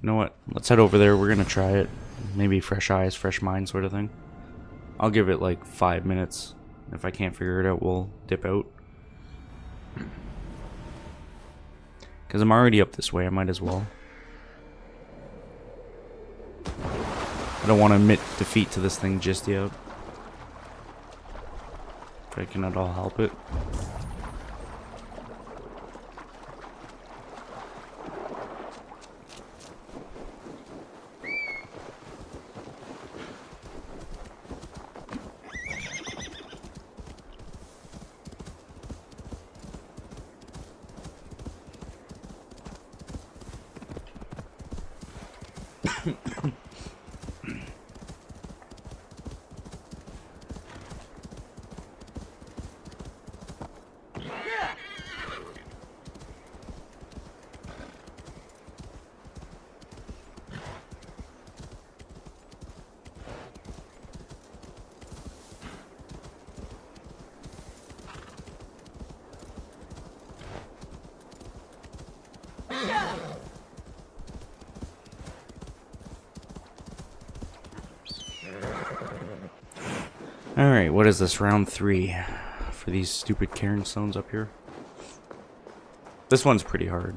You know what? Let's head over there. We're gonna try it. Maybe fresh eyes, fresh mind sort of thing. I'll give it like 5 minutes. If I can't figure it out, we'll dip out. Because I'm already up this way, I might as well. I don't want to admit defeat to this thing just yet. If I can at all help it. Alright, what is this? Round 3 for these stupid cairn stones up here. This one's pretty hard.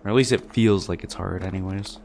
Or at least it feels like it's hard anyways.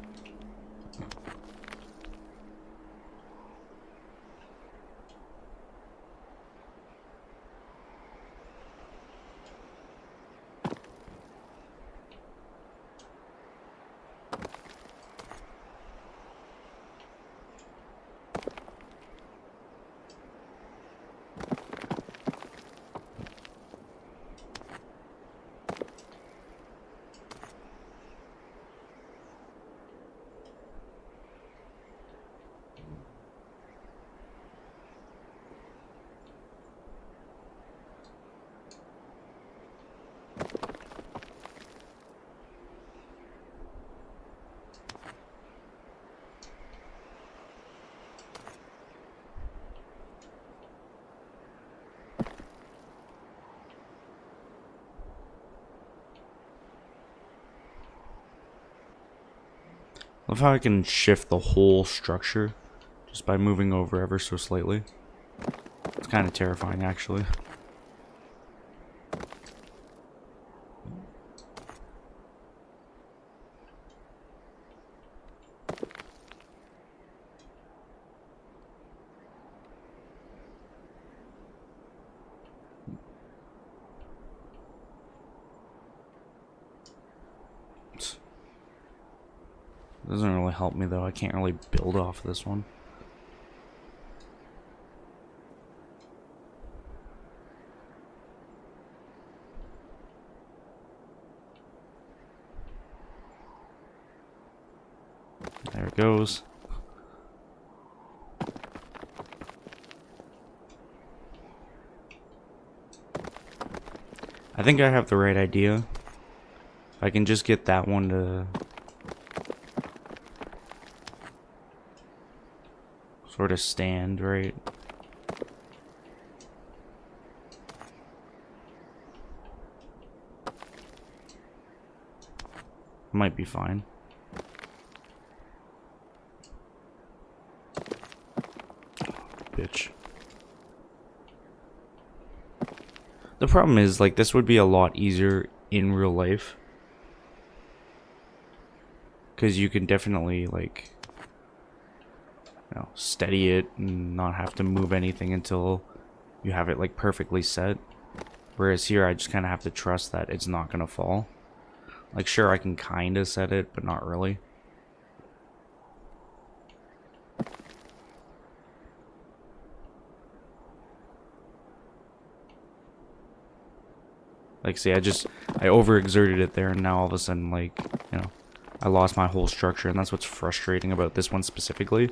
Love how I can shift the whole structure just by moving over ever so slightly. It's kind of terrifying, actually. Doesn't really help me though. I can't really build off this one. There it goes. I think I have the right idea. If I can just get that one to sort of stand right. Might be fine. Bitch. The problem is, like, this would be a lot easier in real life. Because you can definitely, like, you know, steady it and not have to move anything until you have it, like, perfectly set. Whereas here, I just kind of have to trust that it's not going to fall. Like, sure, I can kind of set it, but not really. Like, see, I overexerted it there, and now all of a sudden, like, you know, I lost my whole structure, and that's what's frustrating about this one specifically,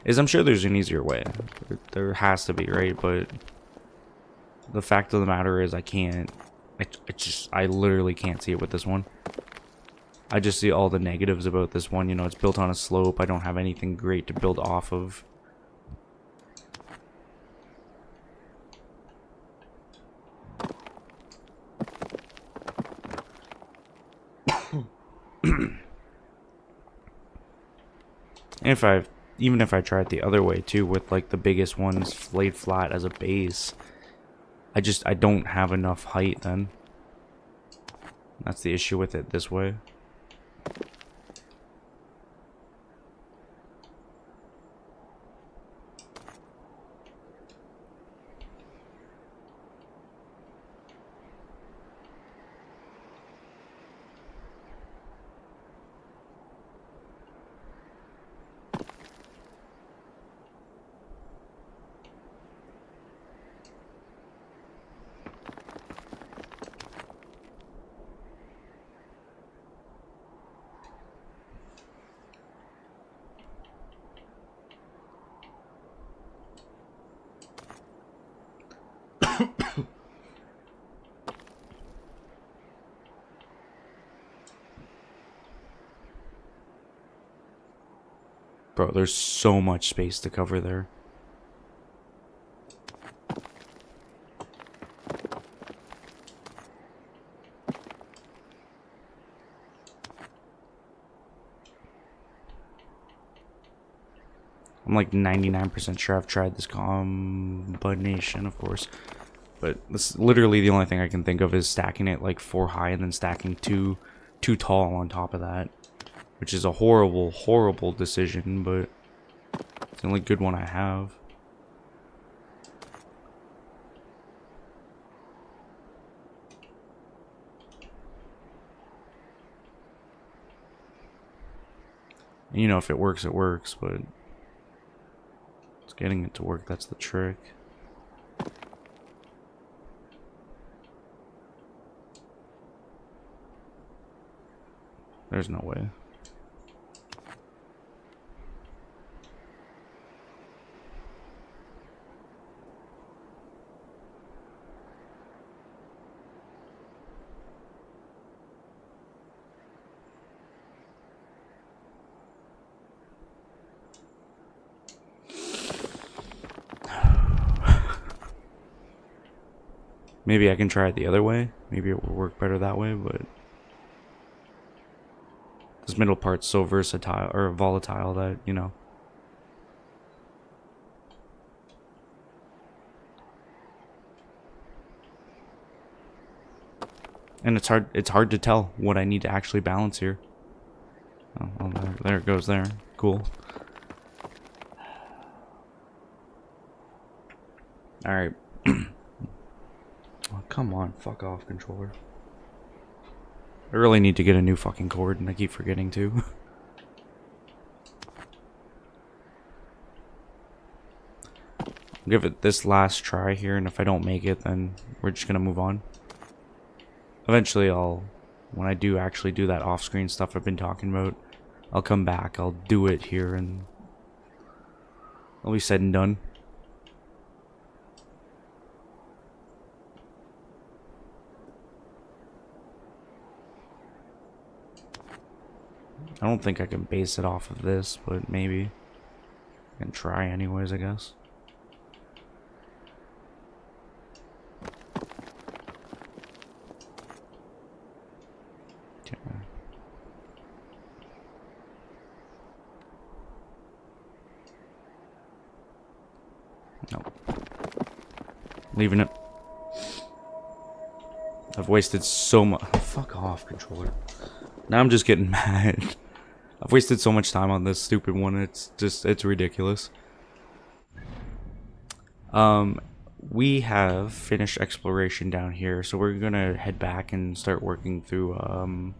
is I'm sure there's an easier way. There has to be, right? But the fact of the matter is I can't, I literally can't see it with this one. I just see all the negatives about this one. You know, it's built on a slope. I don't have anything great to build off of. And even if I try it the other way too, with like the biggest ones laid flat as a base, I don't have enough height then. That's the issue with it this way. Bro, there's so much space to cover there. I'm like 99% sure I've tried this combination, of course. But this literally the only thing I can think of is stacking it like 4 high and then stacking two tall on top of that. Which is a horrible, horrible decision, but it's the only good one I have. And you know, if it works, it works, but it's getting it to work, that's the trick. There's no way. Maybe I can try it the other way. Maybe it will work better that way, but this middle part's so versatile or volatile that, you know. And it's hard to tell what I need to actually balance here. Oh, well, there it goes there. Cool. Alright. Oh, come on, fuck off, controller. I really need to get a new fucking cord, and I keep forgetting to. I'll give it this last try here, and if I don't make it, then we're just gonna move on. Eventually, when I do actually do that off-screen stuff I've been talking about, I'll come back, I'll do it here, and it'll be said and done. I don't think I can base it off of this, but maybe. I can try anyways, I guess. Okay. Nope. Leaving it. I've wasted so much. Fuck off, controller. Now I'm just getting mad. I've wasted so much time on this stupid one. It's ridiculous. We have finished exploration down here, so we're gonna head back and start working through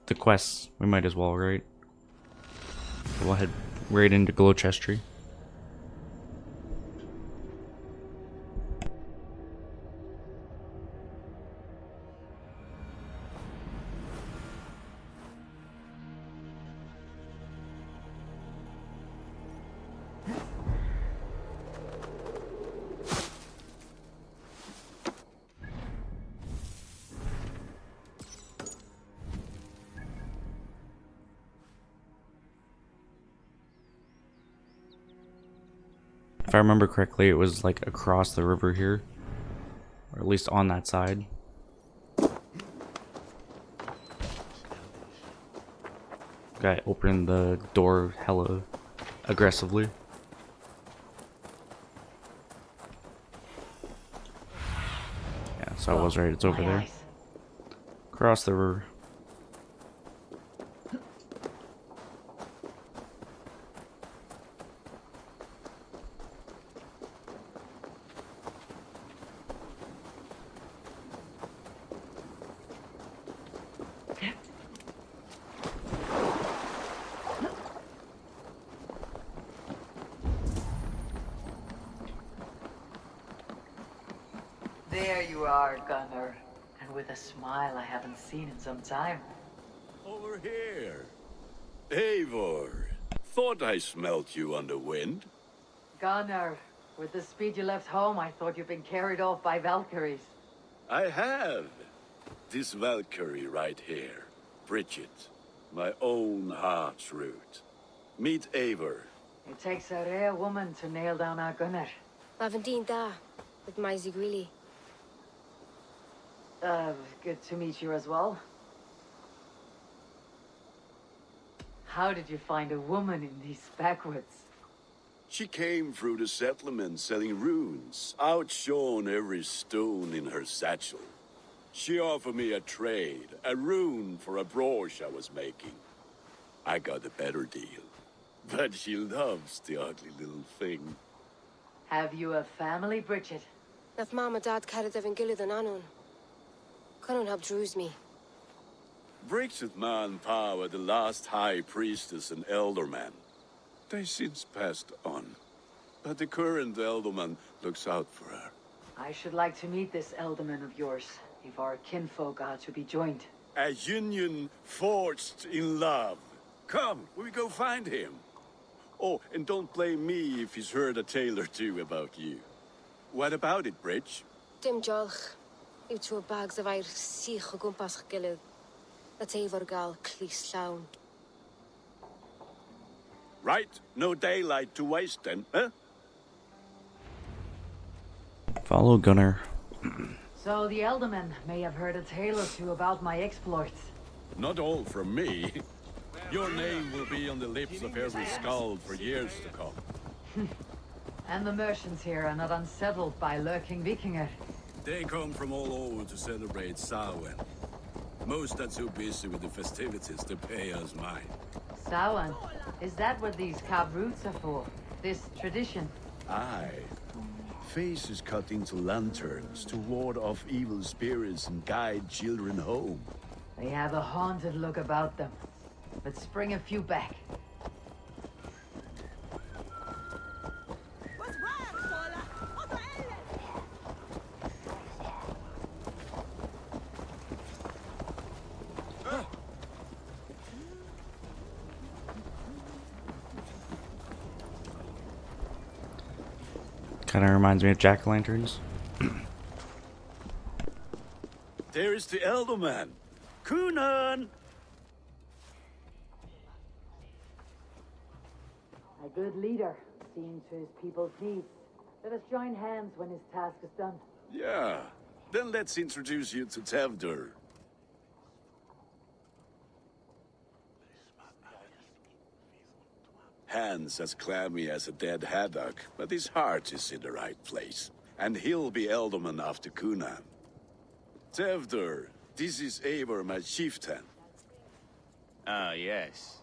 the quests. We might as well, right? We'll head right into Glow Chest Tree. If I remember correctly, it was like across the river here. Or at least on that side. Guy opened the door hella aggressively. Yeah, so I was right, it's over there. Across the river. There you are, Gunnar. And with a smile I haven't seen in some time. Over here. Eivor. Thought I smelt you on the wind. Gunnar, with the speed you left home, I thought you'd been carried off by Valkyries. I have. This Valkyrie right here. Bridget. My own heart's root. Meet Eivor. It takes a rare woman to nail down our Gunnar. Lavendine da, with Maisie Greeley. Good to meet you as well. How did you find a woman in these backwoods? She came through the settlement selling runes, outshone every stone in her satchel. She offered me a trade, a rune for a brooch I was making. I got a better deal. But she loves the ugly little thing. Have you a family, Bridget? Naf mama dad carried Evan Gillid and Anun. Couldn't help druise me. Bridget Man Pa were the last high priestess and elderman. They since passed on. But the current elderman looks out for her. I should like to meet this elderman of yours, if our kinfolk are to be joined. A union forged in love. Come, we go find him. Oh, and don't blame me if he's heard a tale or two about you. What about it, Bridge? Dim jolch. You two bags of air sich o gwmpas Gillid. That's Eivor gal clis llawn. Right, no daylight to waste then, huh? Follow Gunnar. So the elderman may have heard a tale or two about my exploits. Not all from me. Your name will be on the lips of every skald for years to come. And the merchants here are not unsettled by lurking Vikinger. They come from all over to celebrate Samhain. Most are too busy with the festivities to pay us mind. Samhain? Is that what these carved roots are for? This tradition? Aye. Faces cut into lanterns to ward off evil spirits and guide children home. They have a haunted look about them. Let's bring a few back. Kind of reminds me of jack-o'-lanterns. There is the elderman. Kunan! A good leader, seeing to his people's needs. Let us join hands when his task is done. Yeah. Then let's introduce you to Tevdur. Hands as clammy as a dead haddock, but his heart is in the right place. And he'll be elderman after Kunan. Tevdur, this is Eivor, my chieftain. Ah, yes.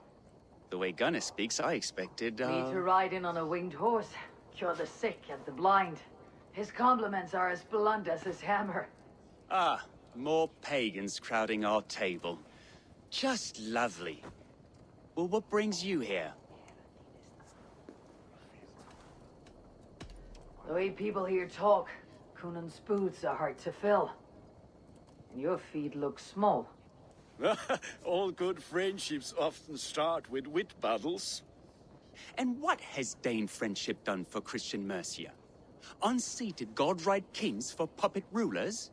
The way Gunnar speaks, I expected, Me to ride in on a winged horse, cure the sick and the blind. His compliments are as blunt as his hammer. Ah, more pagans crowding our table. Just lovely. Well, what brings you here? The way people here talk, Kunan's boots are hard to fill. And your feet look small. All good friendships often start with wit battles. And what has Dane friendship done for Christian Mercia? Unseated god-right kings for puppet rulers?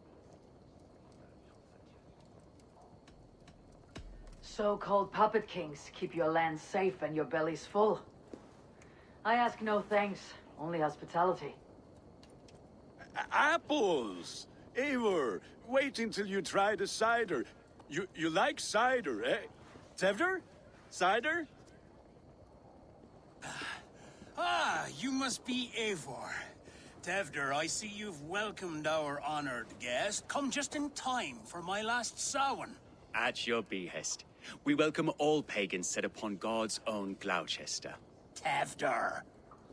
So-called puppet kings keep your lands safe and your bellies full. I ask no thanks, Only hospitality. Apples! Eivor, wait until you try the cider. You like cider, eh? Tevder? Cider? Ah, you must be Eivor. Tevder, I see you've welcomed our honored guest. Come just in time for my last Samhain. At your behest. We welcome all pagans set upon God's own Gloucester. Tevder,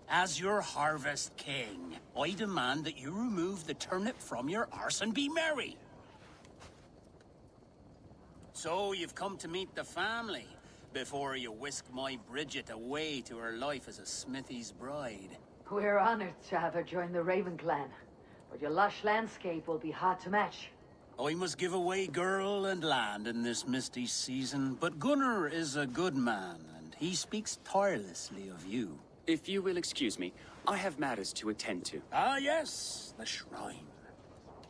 as your harvest king, I demand that you remove the turnip from your arse and be merry. So you've come to meet the family before you whisk my Bridget away to her life as a smithy's bride. We're honored to have her join the Raven clan, but your lush landscape will be hard to match. I must give away girl and land in this misty season, but Gunnar is a good man, and he speaks tirelessly of you. If you will excuse me, I have matters to attend to. Ah, yes, the shrine.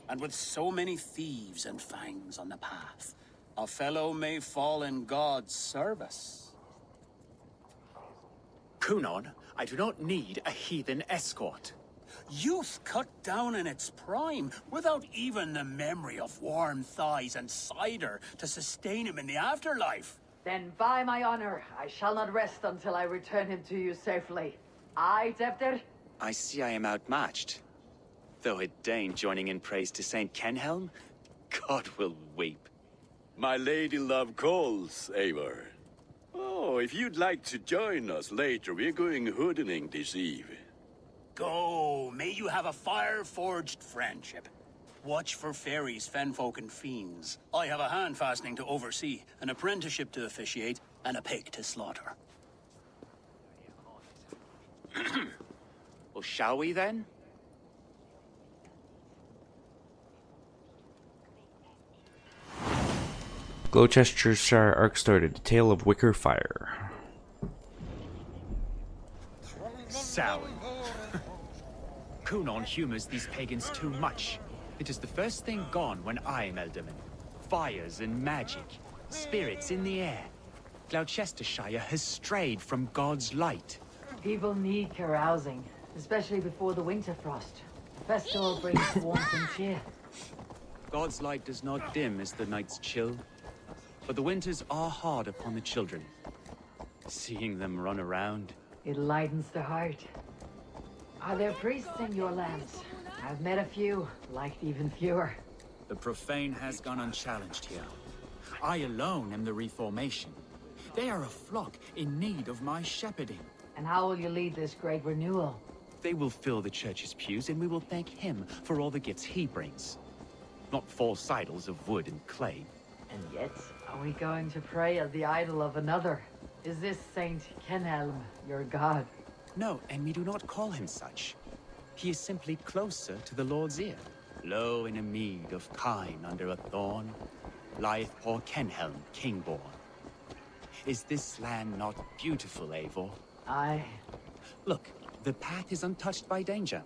And with so many thieves and fangs on the path, a fellow may fall in God's service. Kunon, I do not need a heathen escort. Youth cut down in its prime, without even the memory of warm thighs and cider to sustain him in the afterlife. Then by my honor, I shall not rest until I return him to you safely. Aye, Tevder? I see I am outmatched. Though a Dane joining in praise to Saint Kenhelm, God will weep. My lady love calls, Eivor. Oh, if you'd like to join us later, we're going hoodening this eve. Go, may you have a fire-forged friendship. Watch for fairies, fenfolk, and fiends. I have a hand fastening to oversee, an apprenticeship to officiate, and a pig to slaughter. Well, shall we then? Gloucestershire Arc started. The Tale of Wicker Fire. Sour. Kunon humors these pagans too much. It is the first thing gone when I am Elderman. Fires and magic, spirits in the air. Gloucestershire has strayed from God's light. People need carousing, especially before the winter frost. Festival brings warmth and cheer. God's light does not dim as the nights chill, but the winters are hard upon the children. Seeing them run around. It lightens the heart. Are there priests in your lands? I've met a few, liked even fewer. The profane has gone unchallenged here. I alone am the reformation. They are a flock in need of my shepherding. And how will you lead this great renewal? They will fill the church's pews, and we will thank him for all the gifts he brings. Not false idols of wood and clay. And yet, are we going to pray at the idol of another? Is this Saint Kenhelm your god? No, and we do not call him such. He is simply closer to the Lord's ear. Low in a mead of kine under a thorn, lieth poor Kenhelm, kingborn. Is this land not beautiful, Eivor? Aye. Look, the path is untouched by danger,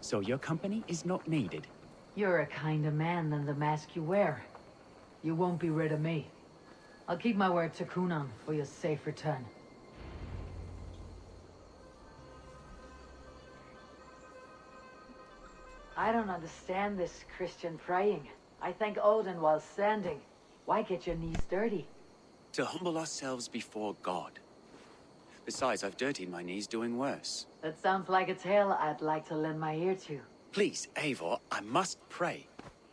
so your company is not needed. You're a kinder man than the mask you wear. You won't be rid of me. I'll keep my word to Kunan for your safe return. I don't understand this Christian praying. I thank Odin while standing. Why get your knees dirty? To humble ourselves before God. Besides, I've dirtied my knees doing worse. That sounds like a tale I'd like to lend my ear to. Please, Eivor, I must pray.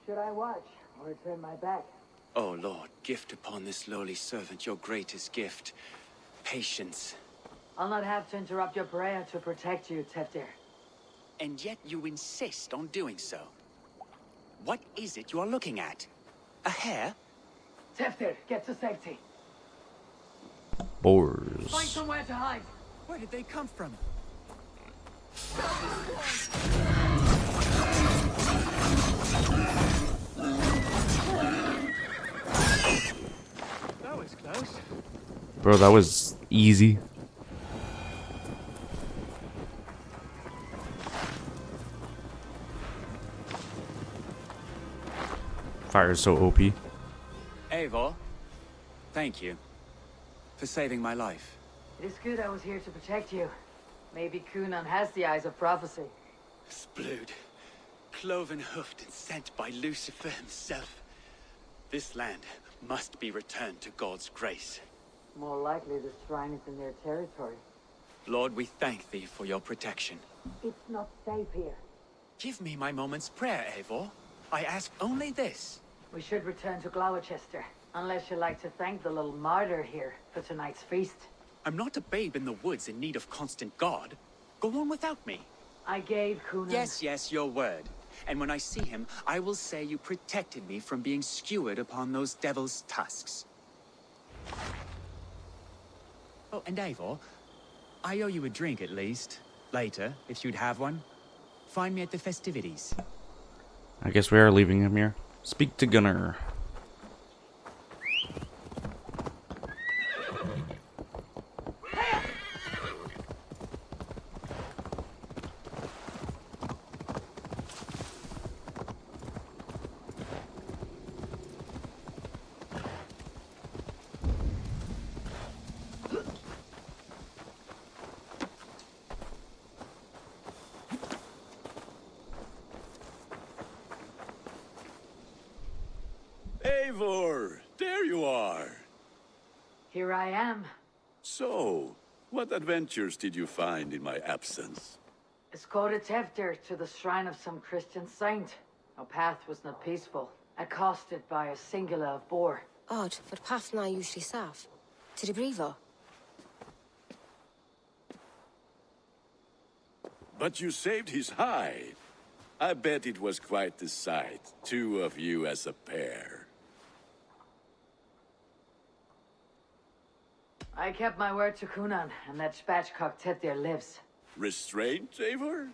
Should I watch or turn my back? Oh Lord, gift upon this lowly servant your greatest gift. Patience. I'll not have to interrupt your prayer to protect you, Teftir. And yet you insist on doing so. What is it you are looking at? A hare? Teftir, get to safety. Boars. Find somewhere to hide. Where did they come from? That was close. Bro, that was easy. Fire is so OP. Eivor, thank you for saving my life. It is good I was here to protect you. Maybe Cunan has the eyes of prophecy. Splood, cloven-hoofed and sent by Lucifer himself. This land must be returned to God's grace. More likely the shrine is in their territory. Lord, we thank thee for your protection. It's not safe here. Give me my moment's prayer, Eivor. I ask only this. We should return to Gloucester, unless you'd like to thank the little martyr here for tonight's feast. I'm not a babe in the woods in need of constant guard. Go on without me. I gave Cunan... Yes, your word. And when I see him, I will say you protected me from being skewered upon those devil's tusks. Oh, and Eivor, I owe you a drink at least. Later, if you'd have one. Find me at the festivities. I guess we are leaving him here. Speak to Gunnar. Eivor, there you are. Here I am. So, what adventures did you find in my absence? Escorted Tefter to the shrine of some Christian saint. Our path was not peaceful, accosted by a singular of boar. Odd, but path na usually safe. To the Brevo. But you saved his hide. I bet it was quite the sight, two of you as a pair. I kept my word to Cunan, and that spatchcock Tefter lives. Restraint, Eivor?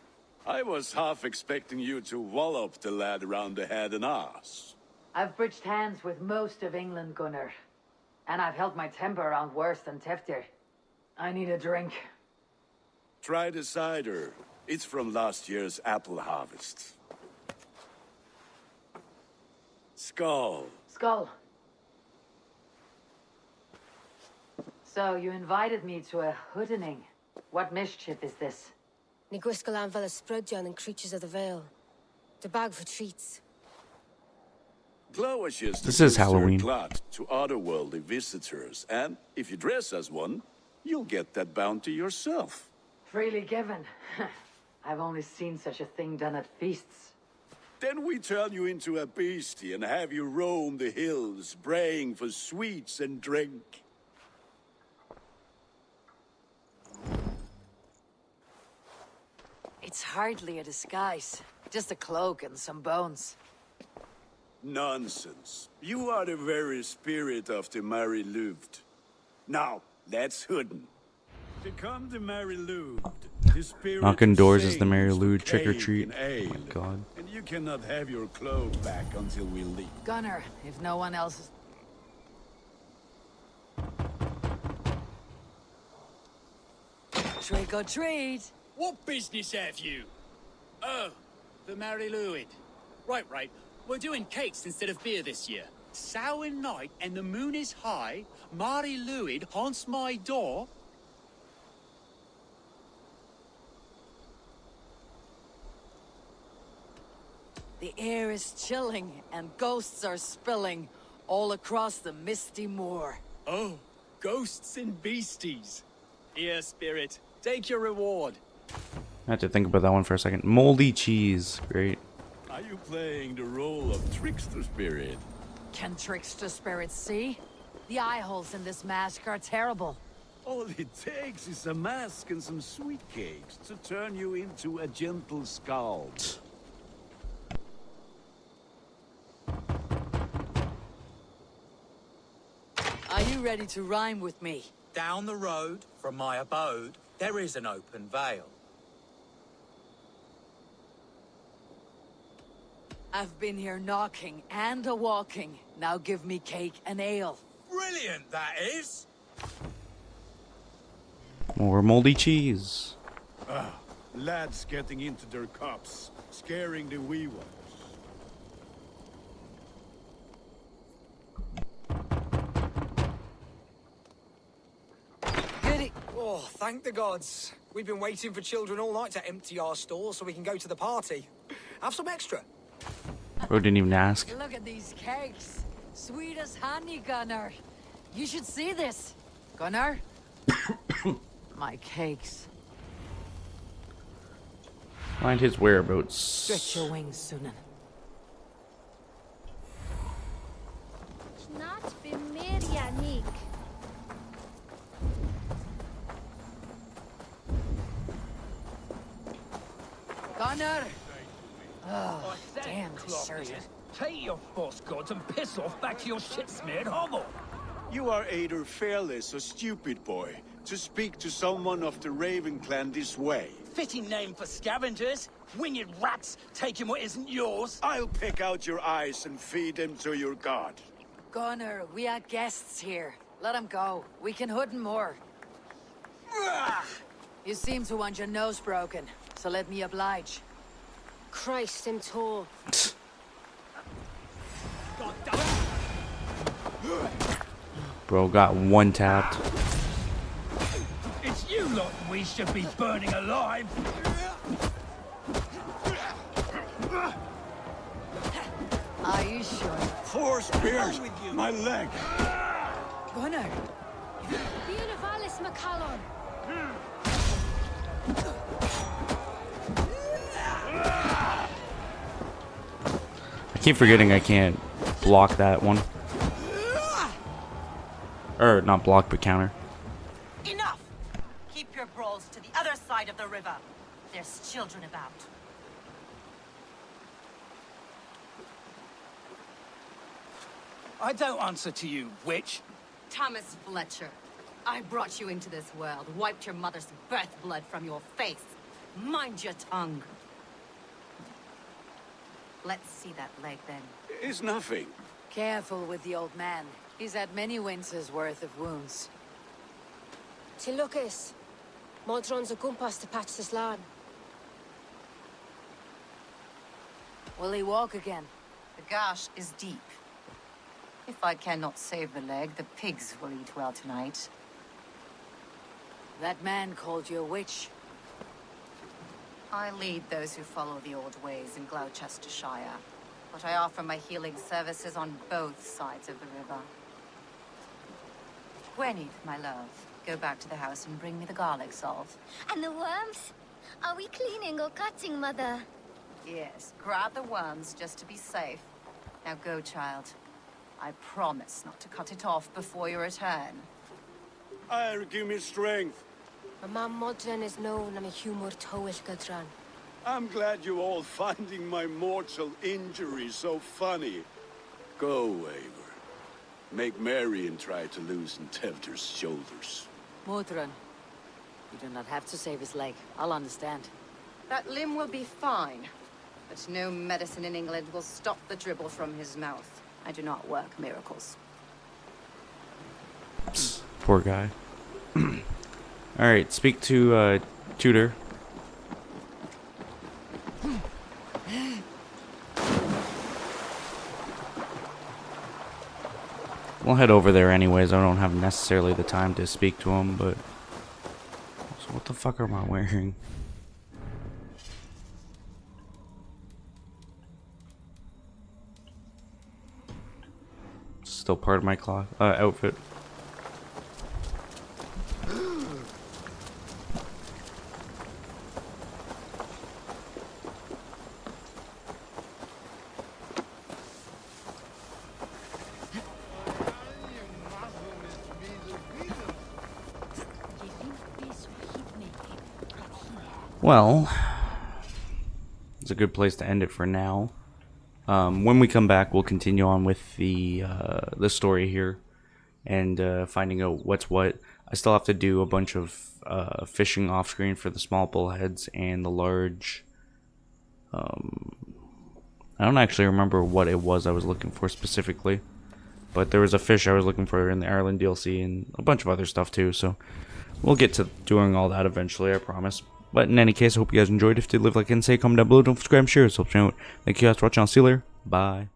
I was half expecting you to wallop the lad around the head and ass. I've bridged hands with most of England, Gunnar. And I've held my temper around worse than Tefter. I need a drink. Try the cider. It's from last year's apple harvest. Skull. Skull. So, you invited me to a hoodening. What mischief is this? Ni gwisgalan fel ysbrydion and creatures of the Vale. The bag for treats. Gloucester This is Halloween. glad to otherworldly visitors, and if you dress as one, you'll get that bounty yourself. Freely given. I've only seen such a thing done at feasts. Then we turn you into a beastie and have you roam the hills, braying for sweets and drink. It's hardly a disguise. Just a cloak and some bones. Nonsense. You are the very spirit of the Mary Louved. Now, let's hoodin. Become the Mary Louved. The spirit Knocking of doors is the Mary saints Lou who trick or cake treat. and ale. Oh my God. And you cannot have your cloak back until we leave. Gunnar, if no one else is... Trick or treat! What business have you? Oh, the Mary Louid. Right. We're doing cakes instead of beer this year. Sour night and the moon is high. Mary Louid haunts my door. The air is chilling and ghosts are spilling all across the misty moor. Oh, ghosts and beasties. Here, spirit, take your reward. I had to think about that one for a second. Moldy cheese. Great. Are you playing the role of trickster spirit? Can trickster spirits see? The eye holes in this mask are terrible. All it takes is a mask and some sweet cakes to turn you into a gentle skull. Are you ready to rhyme with me? Down the road from my abode, there is an open vale. I've been here knocking and a-walking. Now give me cake and ale. Brilliant, that is! More moldy cheese. Lads getting into their cups, scaring the wee ones. Goody. Oh, thank the gods. We've been waiting for children all night to empty our stores so we can go to the party. Have some extra. Bro didn't even ask. Look at these cakes. Sweet as honey, Gunnar. You should see this. Gunnar? My cakes. Find his whereabouts. Stretch your wings, Sunan. Not Bimiria, Nick. Gunnar! Oh, damn deserted. Take your false gods and piss off back to your shit-smeared hovel. You are either fearless or stupid, boy, to speak to someone of the Raven clan this way. Fitting name for scavengers. Winged rats taking what isn't yours. I'll pick out your eyes and feed them to your god. Gunnar, we are guests here. Let him go. We can hood him more. You seem to want your nose broken, so let me oblige. Christ in tow. Bro got one tapped. It's you lot we should be burning alive. Are you sure? 4 spears! My leg! Gunnar! Bienavalis Macallon. I keep forgetting I can't block that one. Or not block, but counter. Enough! Keep your brawls to the other side of the river. There's children about. I don't answer to you, witch. Thomas Fletcher, I brought you into this world, wiped your mother's birth blood from your face. Mind your tongue. Let's see that leg then. It's nothing. Careful with the old man. He's had many winters worth of wounds. Tilukis. Modron's a gumpas to patch this land. Will he walk again? The gash is deep. If I cannot save the leg, the pigs will eat well tonight. That man called you a witch. I lead those who follow the old ways in Gloucestershire, but I offer my healing services on both sides of the river. Gwenny, my love, go back to the house and bring me the garlic salt. And the worms? Are we cleaning or cutting, Mother? Yes, grab the worms just to be safe. Now go, child. I promise not to cut it off before your return. I'll give me strength. My Modron is known and a humor towish gadran. I'm glad you all finding my mortal injury so funny. Go, Eivor. Make merry and try to loosen Tevder's shoulders. Modron, you do not have to save his leg. I'll understand. That limb will be fine, but no medicine in England will stop the dribble from his mouth. I do not work miracles. Poor guy. Alright, speak to Tudor. We'll head over there anyways. I don't have necessarily the time to speak to him, but... So what the fuck am I wearing? Still part of my cloth outfit. Well, it's a good place to end it for now. When we come back, we'll continue on with the story here and finding out what's what. I still have to do a bunch of fishing off screen for the small bullheads and the large. I don't actually remember what it was I was looking for specifically, but there was a fish I was looking for in the Ireland DLC and a bunch of other stuff too. So we'll get to doing all that eventually, I promise. But in any case, I hope you guys enjoyed. If you did, leave a like and say, comment down below. Don't subscribe, share, it helps me out. Thank you guys for watching. I'll see you later. Bye.